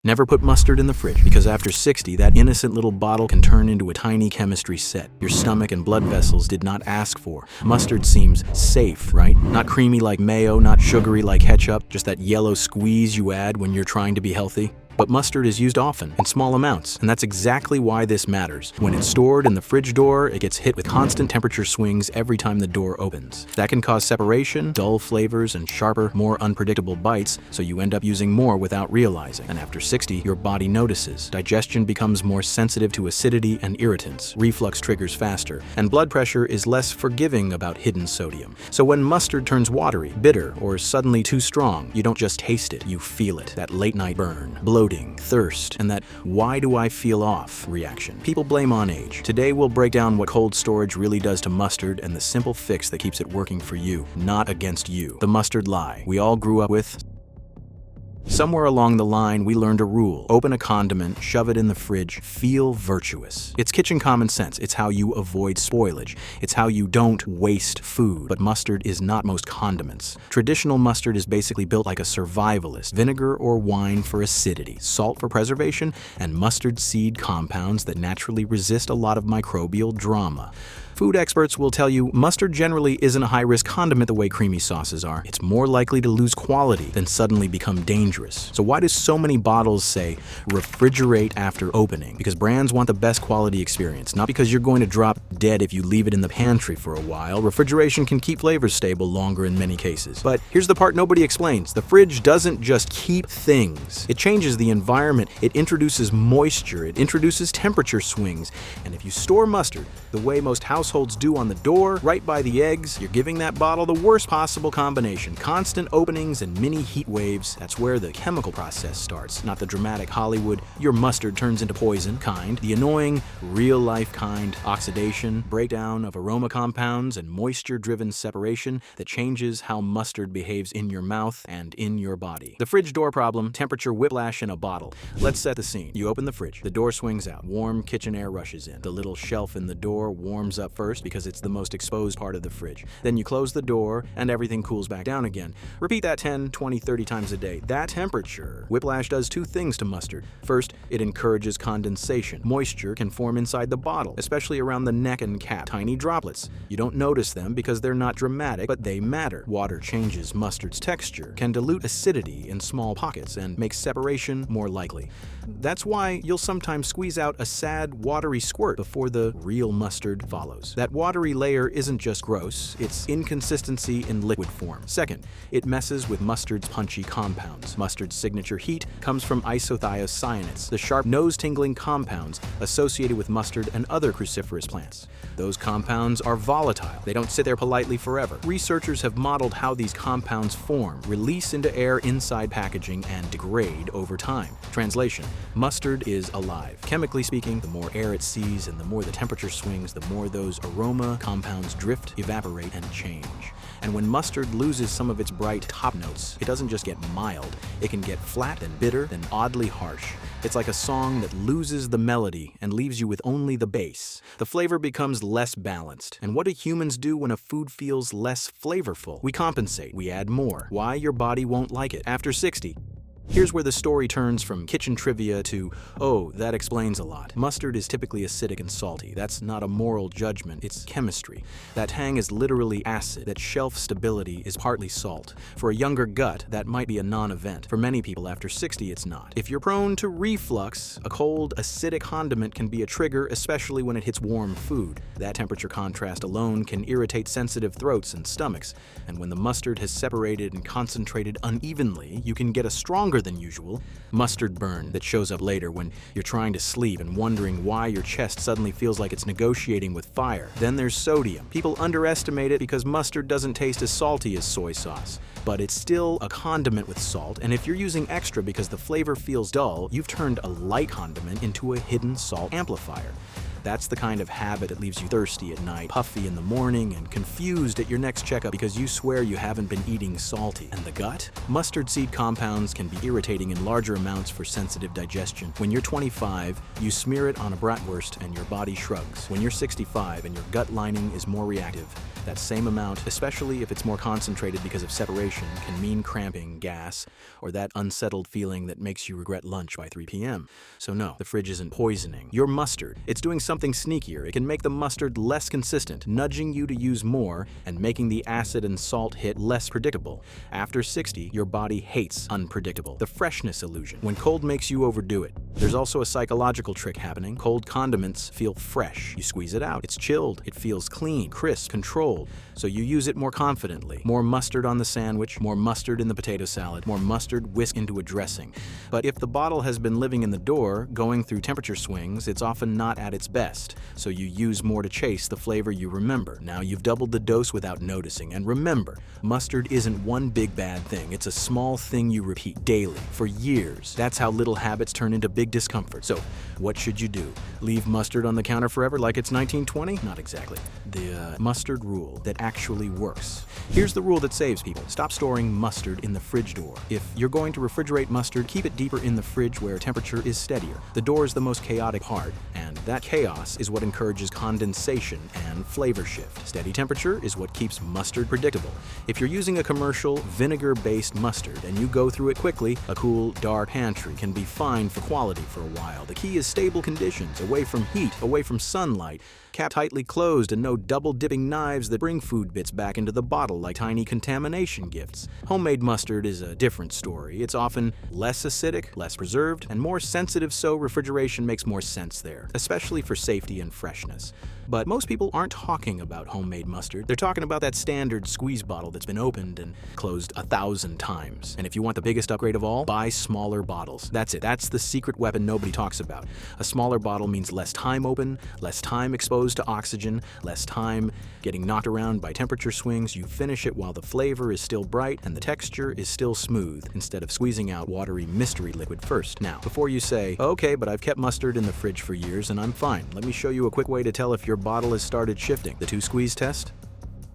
Never put mustard in the fridge, because after 60, that innocent little bottle can turn into a tiny chemistry set your stomach and blood vessels did not ask for. Mustard seems safe, right? Not creamy like mayo, not sugary like ketchup, just that yellow squeeze you add when you're trying to be healthy. But mustard is used often, in small amounts, and that's exactly why this matters. When it's stored in the fridge door, it gets hit with constant temperature swings every time the door opens. That can cause separation, dull flavors, and sharper, more unpredictable bites, so you end up using more without realizing. And after 60, your body notices. Digestion becomes more sensitive to acidity and irritants, reflux triggers faster, and blood pressure is less forgiving about hidden sodium. So when mustard turns watery, bitter, or suddenly too strong, you don't just taste it, you feel it. That late-night burn, bloating, thirst, and that "why do I feel off" reaction. People blame on age. Today we'll break down what cold storage really does to mustard and the simple fix that keeps it working for you, not against you. The mustard lie we all grew up with. Somewhere along the line, we learned a rule. Open a condiment, shove it in the fridge, feel virtuous. It's kitchen common sense. It's how you avoid spoilage. It's how you don't waste food. But mustard is not most condiments. Traditional mustard is basically built like a survivalist. Vinegar or wine for acidity, salt for preservation, and mustard seed compounds that naturally resist a lot of microbial drama. Food experts will tell you mustard generally isn't a high-risk condiment the way creamy sauces are. It's more likely to lose quality than suddenly become dangerous. So why do so many bottles say refrigerate after opening? Because brands want the best quality experience, not because you're going to drop dead if you leave it in the pantry for a while. Refrigeration can keep flavors stable longer in many cases. But here's the part nobody explains. The fridge doesn't just keep things. It changes the environment. It introduces moisture. It introduces temperature swings. And if you store mustard the way most households do on the door, right by the eggs, you're giving that bottle the worst possible combination. Constant openings and mini heat waves. That's where the chemical process starts, not the dramatic Hollywood "your mustard turns into poison" kind. The annoying, real-life kind. Oxidation, breakdown of aroma compounds, and moisture-driven separation that changes how mustard behaves in your mouth and in your body. The fridge door problem, temperature whiplash in a bottle. Let's set the scene. You open the fridge. The door swings out. Warm kitchen air rushes in. The little shelf in the door warms up first because it's the most exposed part of the fridge. Then you close the door and everything cools back down again. Repeat that 10, 20, 30 times a day. That temperature whiplash does two things to mustard. First, it encourages condensation. Moisture can form inside the bottle, especially around the neck and cap. Tiny droplets. You don't notice them because they're not dramatic, but they matter. Water changes mustard's texture, can dilute acidity in small pockets, and make separation more likely. That's why you'll sometimes squeeze out a sad, watery squirt before the real mustard follows. That watery layer isn't just gross, it's inconsistency in liquid form. Second, it messes with mustard's punchy compounds. Mustard's signature heat comes from isothiocyanates, the sharp nose-tingling compounds associated with mustard and other cruciferous plants. Those compounds are volatile. They don't sit there politely forever. Researchers have modeled how these compounds form, release into air inside packaging, and degrade over time. Translation: mustard is alive. Chemically speaking, the more air it sees and the more the temperature swings, the more those aroma compounds drift, evaporate, and change. And when mustard loses some of its bright top notes, it doesn't just get mild, it can get flat and bitter and oddly harsh. It's like a song that loses the melody and leaves you with only the bass. The flavor becomes less balanced. And what do humans do when a food feels less flavorful? We compensate, we add more. Why? Your body won't like it. After 60, here's where the story turns from kitchen trivia to, oh, that explains a lot. Mustard is typically acidic and salty. That's not a moral judgment, it's chemistry. That tang is literally acid. That shelf stability is partly salt. For a younger gut, that might be a non-event. For many people after 60, it's not. If you're prone to reflux, a cold, acidic condiment can be a trigger, especially when it hits warm food. That temperature contrast alone can irritate sensitive throats and stomachs. And when the mustard has separated and concentrated unevenly, you can get a stronger than usual mustard burn that shows up later when you're trying to sleep and wondering why your chest suddenly feels like it's negotiating with fire. Then there's sodium. People underestimate it because mustard doesn't taste as salty as soy sauce, but it's still a condiment with salt, and if you're using extra because the flavor feels dull, you've turned a light condiment into a hidden salt amplifier. That's the kind of habit that leaves you thirsty at night, puffy in the morning, and confused at your next checkup because you swear you haven't been eating salty. And the gut? Mustard seed compounds can be irritating in larger amounts for sensitive digestion. When you're 25, you smear it on a bratwurst and your body shrugs. When you're 65 and your gut lining is more reactive, that same amount, especially if it's more concentrated because of separation, can mean cramping, gas, or that unsettled feeling that makes you regret lunch by 3 p.m. So no, the fridge isn't poisoning your mustard. It's doing something sneakier. It can make the mustard less consistent, nudging you to use more and making the acid and salt hit less predictable. After 60, your body hates unpredictable, the freshness illusion, when cold makes you overdo it. There's also a psychological trick happening. Cold condiments feel fresh. You squeeze it out. It's chilled. It feels clean, crisp, controlled. So you use it more confidently. More mustard on the sandwich, more mustard in the potato salad, more mustard whisked into a dressing. But if the bottle has been living in the door, going through temperature swings, it's often not at its best. So you use more to chase the flavor you remember. Now you've doubled the dose without noticing. And remember, mustard isn't one big bad thing. It's a small thing you repeat daily, for years. That's how little habits turn into big discomfort. So what should you do? Leave mustard on the counter forever like it's 1920? Not exactly. The mustard rule that actually works. Here's the rule that saves people. Stop storing mustard in the fridge door. If you're going to refrigerate mustard, keep it deeper in the fridge where temperature is steadier. The door is the most chaotic part, and that chaos is what encourages condensation and flavor shift. Steady temperature is what keeps mustard predictable. If you're using a commercial vinegar-based mustard and you go through it quickly, a cool, dark pantry can be fine for quality for a while. The key is stable conditions, away from heat, away from sunlight, cap tightly closed, and no double-dipping knives that bring food bits back into the bottle like tiny contamination gifts. Homemade mustard is a different story. It's often less acidic, less preserved, and more sensitive, so refrigeration makes more sense there, especially for safety and freshness. But most people aren't talking about homemade mustard. They're talking about that standard squeeze bottle that's been opened and closed 1,000 times. And if you want the biggest upgrade of all, buy smaller bottles. That's it. That's the secret weapon nobody talks about. A smaller bottle means less time open, less time exposed to oxygen, less time getting knocked around by temperature swings. You finish it while the flavor is still bright and the texture is still smooth, instead of squeezing out watery mystery liquid first. Now, before you say, okay, but I've kept mustard in the fridge for years and I'm fine, let me show you a quick way to tell if your bottle has started shifting. The 2-squeeze test?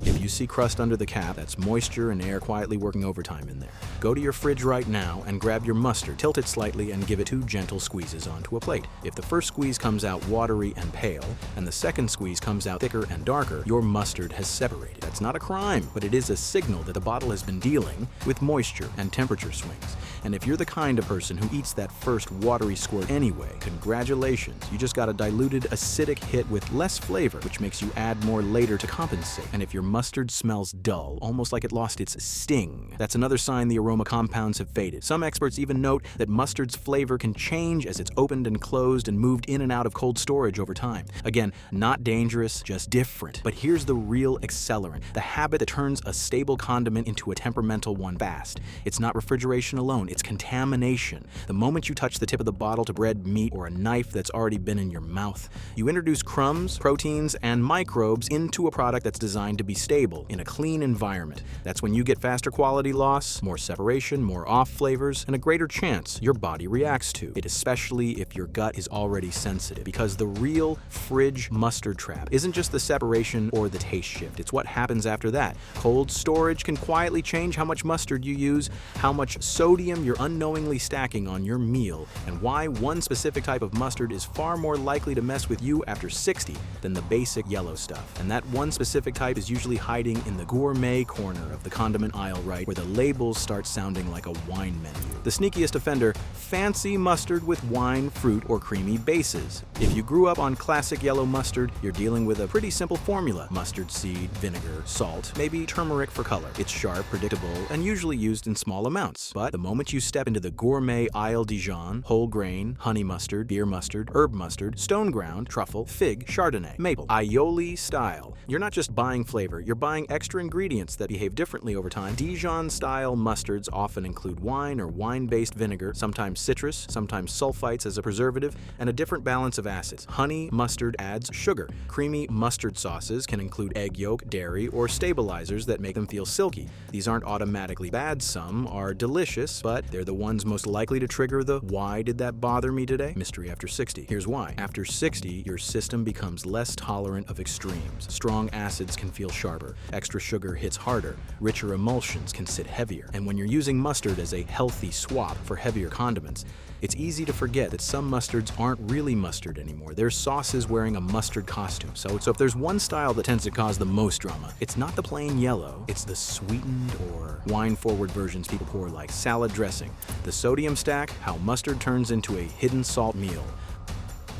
If you see crust under the cap, that's moisture and air quietly working overtime in there. Go to your fridge right now and grab your mustard, tilt it slightly, and give it 2 gentle squeezes onto a plate. If the first squeeze comes out watery and pale, and the second squeeze comes out thicker and darker, your mustard has separated. That's not a crime, but it is a signal that the bottle has been dealing with moisture and temperature swings. And if you're the kind of person who eats that first watery squirt anyway, congratulations, you just got a diluted acidic hit with less flavor, which makes you add more later to compensate. And if your mustard smells dull, almost like it lost its sting, that's another sign the aroma compounds have faded. Some experts even note that mustard's flavor can change as it's opened and closed and moved in and out of cold storage over time. Again, not dangerous, just different. But here's the real accelerant, the habit that turns a stable condiment into a temperamental one fast. It's not refrigeration alone, it's contamination. The moment you touch the tip of the bottle to bread, meat, or a knife that's already been in your mouth, you introduce crumbs, proteins, and microbes into a product that's designed to be stable in a clean environment. That's when you get faster quality loss, more separation, more off flavors, and a greater chance your body reacts to it, especially if your gut is already sensitive. Because the real fridge mustard trap isn't just the separation or the taste shift, it's what happens after that. Cold storage can quietly change how much mustard you use, how much sodium you're unknowingly stacking on your meal, and why one specific type of mustard is far more likely to mess with you after 60 than the basic yellow stuff. And that one specific type is usually hiding in the gourmet corner of the condiment aisle, right where the labels start sounding like a wine menu. The sneakiest offender, fancy mustard with wine, fruit, or creamy bases. If you grew up on classic yellow mustard, you're dealing with a pretty simple formula. Mustard seed, vinegar, salt, maybe turmeric for color. It's sharp, predictable, and usually used in small amounts. But the moment you step into the gourmet aisle Dijon, whole grain, honey mustard, beer mustard, herb mustard, stone ground, truffle, fig, chardonnay, maple, aioli style, you're not just buying flavor, flavor, you're buying extra ingredients that behave differently over time. Dijon-style mustards often include wine or wine-based vinegar, sometimes citrus, sometimes sulfites as a preservative, and a different balance of acids. Honey mustard adds sugar. Creamy mustard sauces can include egg yolk, dairy, or stabilizers that make them feel silky. These aren't automatically bad. Some are delicious, but they're the ones most likely to trigger the "why did that bother me today?" mystery after 60. Here's why. After 60, your system becomes less tolerant of extremes. Strong acids can feel sharper. Extra sugar hits harder. Richer emulsions can sit heavier. And when you're using mustard as a healthy swap for heavier condiments, it's easy to forget that some mustards aren't really mustard anymore. They're sauces wearing a mustard costume. So if there's one style that tends to cause the most drama, it's not the plain yellow, it's the sweetened or wine-forward versions people pour like salad dressing. The sodium stack, how mustard turns into a hidden salt meal.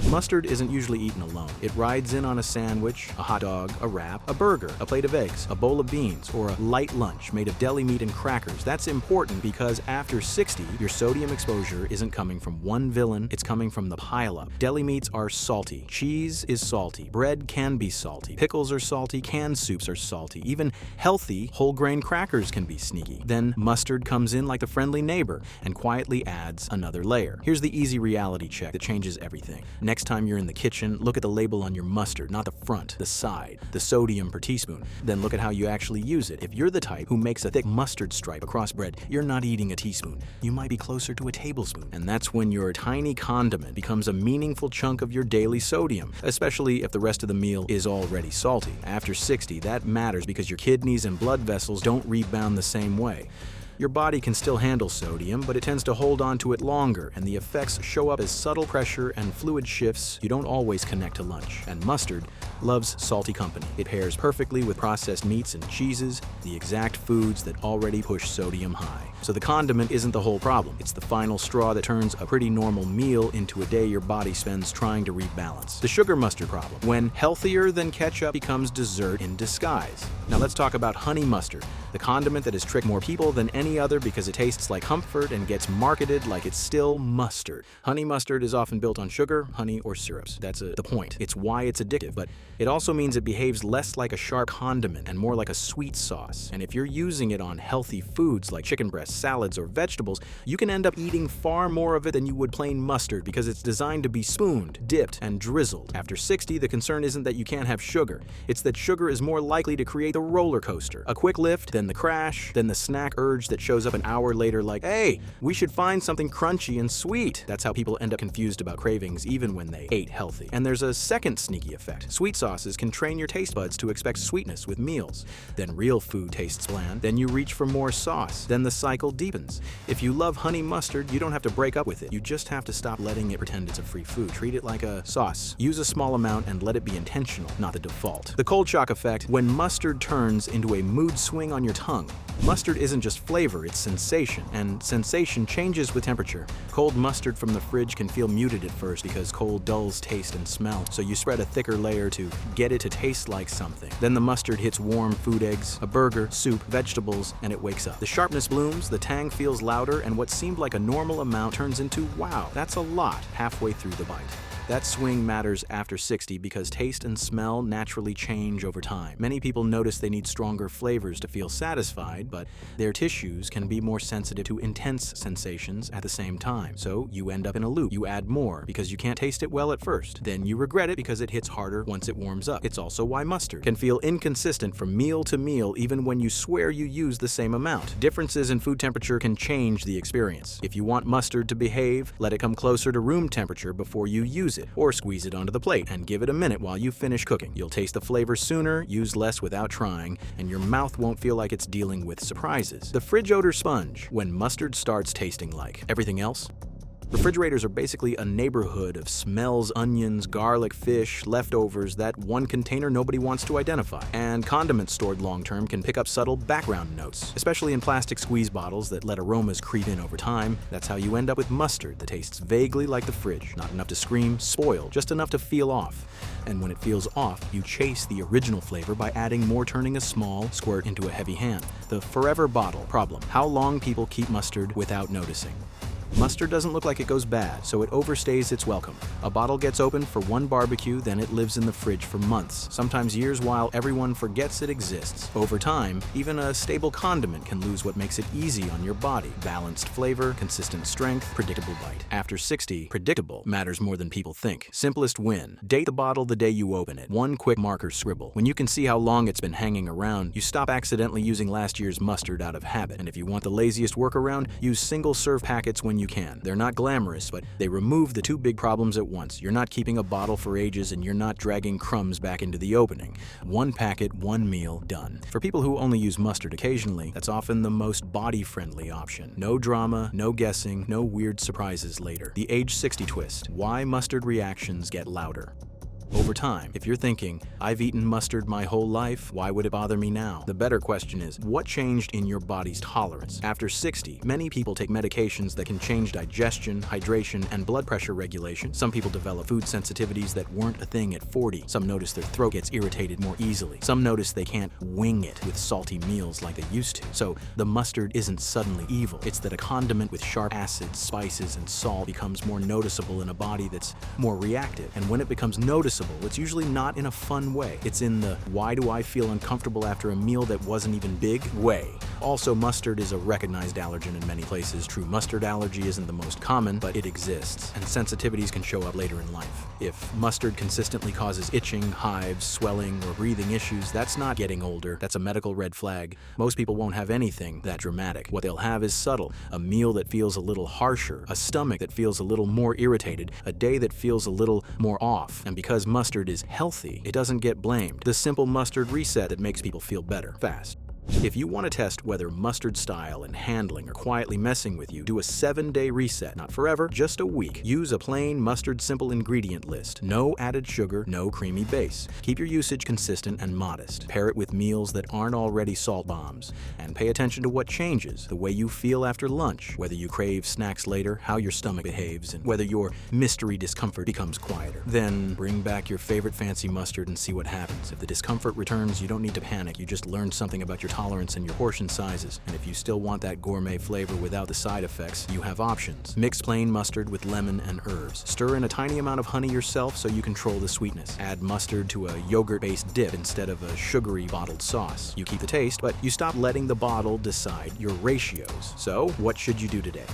Mustard isn't usually eaten alone. It rides in on a sandwich, a hot dog, a wrap, a burger, a plate of eggs, a bowl of beans, or a light lunch made of deli meat and crackers. That's important because after 60, your sodium exposure isn't coming from one villain, it's coming from the pileup. Deli meats are salty. Cheese is salty. Bread can be salty. Pickles are salty. Canned soups are salty. Even healthy, whole grain crackers can be sneaky. Then mustard comes in like the friendly neighbor and quietly adds another layer. Here's the easy reality check that changes everything. Next time you're in the kitchen, look at the label on your mustard, not the front, the side, the sodium per teaspoon. Then look at how you actually use it. If you're the type who makes a thick mustard stripe across bread, you're not eating a teaspoon. You might be closer to a tablespoon. And that's when your tiny condiment becomes a meaningful chunk of your daily sodium, especially if the rest of the meal is already salty. After 60, that matters because your kidneys and blood vessels don't rebound the same way. Your body can still handle sodium, but it tends to hold on to it longer, and the effects show up as subtle pressure and fluid shifts you don't always connect to lunch. And mustard loves salty company. It pairs perfectly with processed meats and cheeses, the exact foods that already push sodium high. So the condiment isn't the whole problem. It's the final straw that turns a pretty normal meal into a day your body spends trying to rebalance. The sugar mustard problem, when healthier than ketchup becomes dessert in disguise. Now let's talk about honey mustard, the condiment that has tricked more people than any other because it tastes like comfort and gets marketed like it's still mustard. Honey mustard is often built on sugar, honey, or syrups. That's the point. It's why it's addictive, but it also means it behaves less like a sharp condiment and more like a sweet sauce. And if you're using it on healthy foods like chicken breasts, salads, or vegetables, you can end up eating far more of it than you would plain mustard because it's designed to be spooned, dipped, and drizzled. After 60, the concern isn't that you can't have sugar. It's that sugar is more likely to create the roller coaster. A quick lift, then the crash, then the snack urge that shows up an hour later like, hey, we should find something crunchy and sweet. That's how people end up confused about cravings even when they ate healthy. And there's a second sneaky effect. Sweet sauces can train your taste buds to expect sweetness with meals. Then real food tastes bland. Then you reach for more sauce. Then the cycle deepens. If you love honey mustard, you don't have to break up with it. You just have to stop letting it pretend it's a free food. Treat it like a sauce. Use a small amount and let it be intentional, not the default. The cold shock effect, when mustard turns into a mood swing on your tongue. Mustard isn't just flavor, it's sensation, and sensation changes with temperature. Cold mustard from the fridge can feel muted at first because cold dulls taste and smell, so you spread a thicker layer to get it to taste like something. Then the mustard hits warm food eggs, a burger, soup, vegetables, and it wakes up. The sharpness blooms, the tang feels louder, and what seemed like a normal amount turns into, wow, that's a lot halfway through the bite. That swing matters after 60 because taste and smell naturally change over time. Many people notice they need stronger flavors to feel satisfied, but their tissues can be more sensitive to intense sensations at the same time. So you end up in a loop. You add more because you can't taste it well at first. Then you regret it because it hits harder once it warms up. It's also why mustard can feel inconsistent from meal to meal even when you swear you use the same amount. Differences in food temperature can change the experience. If you want mustard to behave, let it come closer to room temperature before you use it, or squeeze it onto the plate and give it a minute while you finish cooking. You'll taste the flavor sooner, use less without trying, and your mouth won't feel like it's dealing with surprises. The fridge odor sponge, when mustard starts tasting like everything else. Refrigerators are basically a neighborhood of smells, onions, garlic, fish, leftovers, that one container nobody wants to identify. And condiments stored long-term can pick up subtle background notes, especially in plastic squeeze bottles that let aromas creep in over time. That's how you end up with mustard that tastes vaguely like the fridge. Not enough to scream, spoil, just enough to feel off. And when it feels off, you chase the original flavor by adding more, turning a small squirt into a heavy hand. The forever bottle problem. How long people keep mustard without noticing. Mustard doesn't look like it goes bad, so it overstays its welcome. A bottle gets opened for one barbecue, then it lives in the fridge for months, sometimes years, while everyone forgets it exists. Over time, even a stable condiment can lose what makes it easy on your body. Balanced flavor, consistent strength, predictable bite. After 60, predictable matters more than people think. Simplest win. Date the bottle the day you open it. One quick marker scribble. When you can see how long it's been hanging around, you stop accidentally using last year's mustard out of habit. And if you want the laziest workaround, use single-serve packets when you can. They're not glamorous, but they remove the two big problems at once. You're not keeping a bottle for ages, and you're not dragging crumbs back into the opening. One packet, one meal, done. For people who only use mustard occasionally, that's often the most body-friendly option. No drama, no guessing, no weird surprises later. The age 60 twist. Why mustard reactions get louder. Over time, if you're thinking, I've eaten mustard my whole life, why would it bother me now? The better question is, what changed in your body's tolerance? After 60, many people take medications that can change digestion, hydration, and blood pressure regulation. Some people develop food sensitivities that weren't a thing at 40. Some notice their throat gets irritated more easily. Some notice they can't wing it with salty meals like they used to. So the mustard isn't suddenly evil. It's that a condiment with sharp acids, spices, and salt becomes more noticeable in a body that's more reactive. And when it becomes noticeable, it's usually not in a fun way. It's in the why do I feel uncomfortable after a meal that wasn't even big way. Also, mustard is a recognized allergen in many places. True mustard allergy isn't the most common, but it exists, and sensitivities can show up later in life. If mustard consistently causes itching, hives, swelling, or breathing issues, that's not getting older. That's a medical red flag. Most people won't have anything that dramatic. What they'll have is subtle. A meal that feels a little harsher, a stomach that feels a little more irritated, a day that feels a little more off. And because mustard is healthy, it doesn't get blamed. The simple mustard reset that makes people feel better, fast. If you want to test whether mustard style and handling are quietly messing with you, do a 7-day reset. Not forever, just a week. Use a plain mustard simple ingredient list. No added sugar, no creamy base. Keep your usage consistent and modest. Pair it with meals that aren't already salt bombs. And pay attention to what changes, the way you feel after lunch, whether you crave snacks later, how your stomach behaves, and whether your mystery discomfort becomes quieter. Then bring back your favorite fancy mustard and see what happens. If the discomfort returns, you don't need to panic. You just learned something about your tolerance and your portion sizes. And if you still want that gourmet flavor without the side effects, you have options. Mix plain mustard with lemon and herbs. Stir in a tiny amount of honey yourself so you control the sweetness. Add mustard to a yogurt-based dip instead of a sugary bottled sauce. You keep the taste, but you stop letting the bottle decide your ratios. So, what should you do today?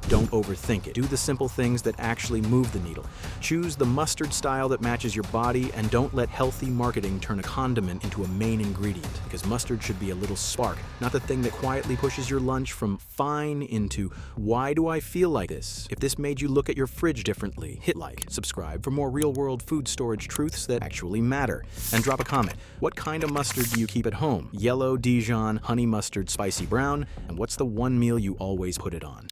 Don't overthink it. Do the simple things that actually move the needle. Choose the mustard style that matches your body, and don't let healthy marketing turn a condiment into a main ingredient, because mustard should be a little spark, not the thing that quietly pushes your lunch from fine into why do I feel like this? If this made you look at your fridge differently, hit like, subscribe for more real-world food storage truths that actually matter, and drop a comment. What kind of mustard do you keep at home? Yellow, Dijon, honey mustard, spicy brown, and what's the one meal you always put it on?